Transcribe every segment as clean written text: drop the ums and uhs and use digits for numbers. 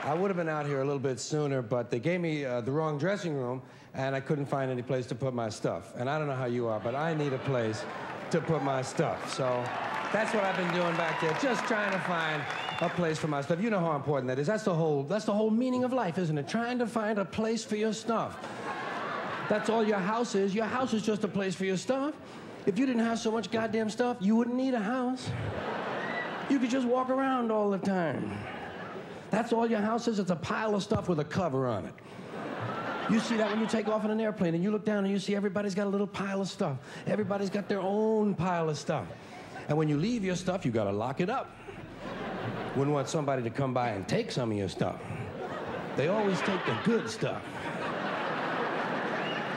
I would have been out here a little bit sooner, but they gave me the wrong dressing room, and I couldn't find any place to put my stuff. And I don't know how you are, but I need a place to put my stuff. So that's what I've been doing back there, just trying to find a place for my stuff. You know how important that is. That's the whole meaning of life, isn't it? Trying to find a place for your stuff. That's all your house is. Your house is just a place for your stuff. If you didn't have so much goddamn stuff, you wouldn't need a house. You could just walk around all the time. That's all your house is. It's a pile of stuff with a cover on it. You see that when you take off in an airplane and you look down and you see everybody's got a little pile of stuff. Everybody's got their own pile of stuff. And when you leave your stuff, you gotta lock it up. Wouldn't want somebody to come by and take some of your stuff. They always take the good stuff.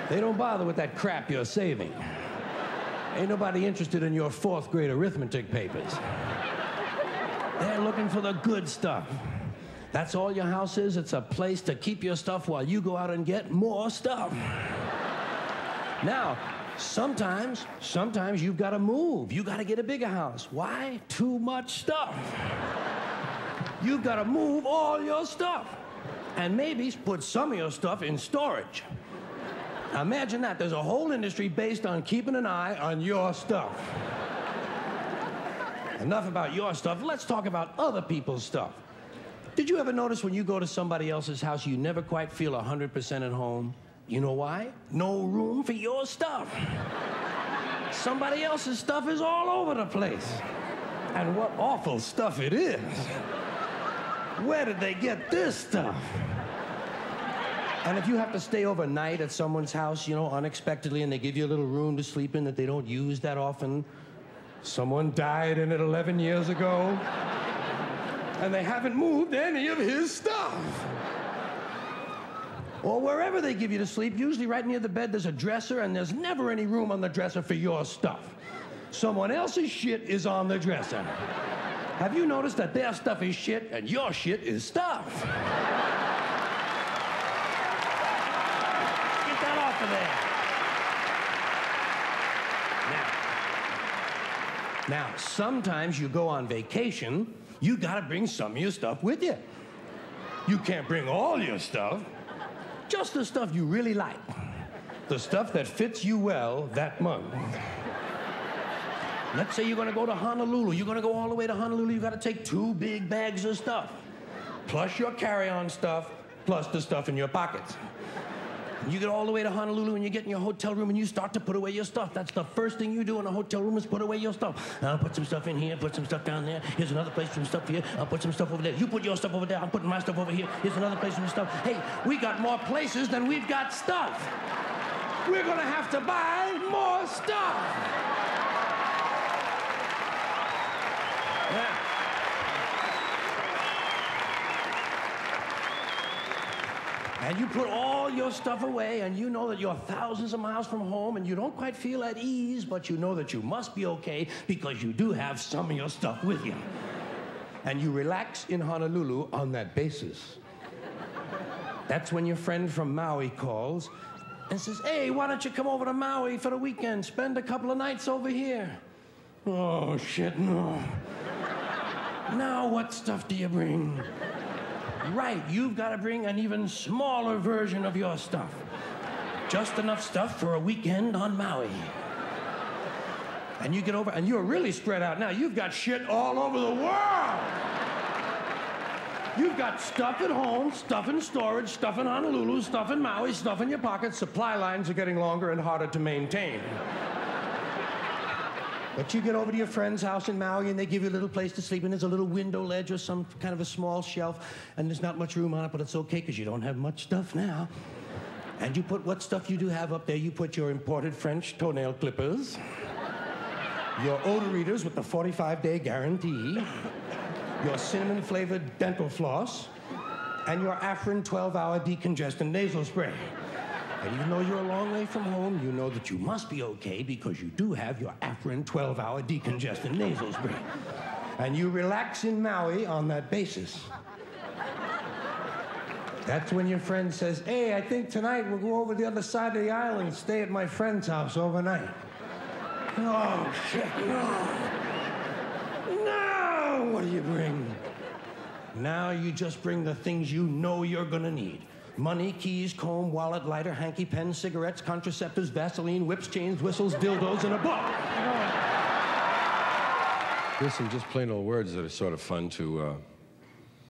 They don't bother with that crap you're saving. Ain't nobody interested in your 4th grade arithmetic papers. They're looking for the good stuff. That's all your house is. It's a place to keep your stuff while you go out and get more stuff. Now, sometimes you've got to move. You got to get a bigger house. Why? Too much stuff. You've got to move all your stuff. And maybe put some of your stuff in storage. Now imagine that. There's a whole industry based on keeping an eye on your stuff. Enough about your stuff. Let's talk about other people's stuff. Did you ever notice when you go to somebody else's house, you never quite feel 100% at home? You know why? No room for your stuff. Somebody else's stuff is all over the place. And what awful stuff it is. Where did they get this stuff? And if you have to stay overnight at someone's house, you know, unexpectedly, and they give you a little room to sleep in that they don't use that often, someone died in it 11 years ago, and they haven't moved any of his stuff. Or wherever they give you to sleep, usually right near the bed, there's a dresser, and there's never any room on the dresser for your stuff. Someone else's shit is on the dresser. Have you noticed that their stuff is shit, and your shit is stuff? Get that off of there. Now, sometimes you go on vacation, you gotta bring some of your stuff with you. You can't bring all your stuff, just the stuff you really like. The stuff that fits you well that month. Let's say you're gonna go to Honolulu. You're gonna go all the way to Honolulu. You gotta take 2 big bags of stuff, plus your carry-on stuff, plus the stuff in your pockets. You get all the way to Honolulu and you get in your hotel room and you start to put away your stuff. That's the first thing you do in a hotel room is put away your stuff. I'll put some stuff in here, put some stuff down there. Here's another place for some stuff here. I'll put some stuff over there. You put your stuff over there. I'm putting my stuff over here. Here's another place for some stuff. Hey, we got more places than we've got stuff. We're gonna have to buy more stuff. Yeah. And you put all your stuff away, and you know that you're thousands of miles from home, and you don't quite feel at ease, but you know that you must be okay because you do have some of your stuff with you. And you relax in Honolulu on that basis. That's when your friend from Maui calls and says, hey, why don't you come over to Maui for the weekend? Spend a couple of nights over here. Oh, shit, no. Now what stuff do you bring? Right, you've got to bring an even smaller version of your stuff. Just enough stuff for a weekend on Maui. And you get over, and you're really spread out now. You've got shit all over the world. You've got stuff at home, stuff in storage, stuff in Honolulu, stuff in Maui, stuff in your pockets. Supply lines are getting longer and harder to maintain. But you get over to your friend's house in Maui and they give you a little place to sleep and there's a little window ledge or some kind of a small shelf and there's not much room on it, but it's okay because you don't have much stuff now. And you put what stuff you do have up there. You put your imported French toenail clippers, your odor readers with the 45-day guarantee, your cinnamon-flavored dental floss, and your Afrin 12-hour decongestant nasal spray. And even though you're a long way from home, you know that you must be okay because you do have your Afrin 12-hour decongestant nasal spray. And you relax in Maui on that basis. That's when your friend says, hey, I think tonight we'll go over the other side of the island and stay at my friend's house overnight. Oh, shit, no. No! What do you bring? Now you just bring the things you know you're gonna need. Money, keys, comb, wallet, lighter, hanky, pen, cigarettes, contraceptives, Vaseline, whips, chains, whistles, dildos, and a book. There's some just plain old words that are sort of fun to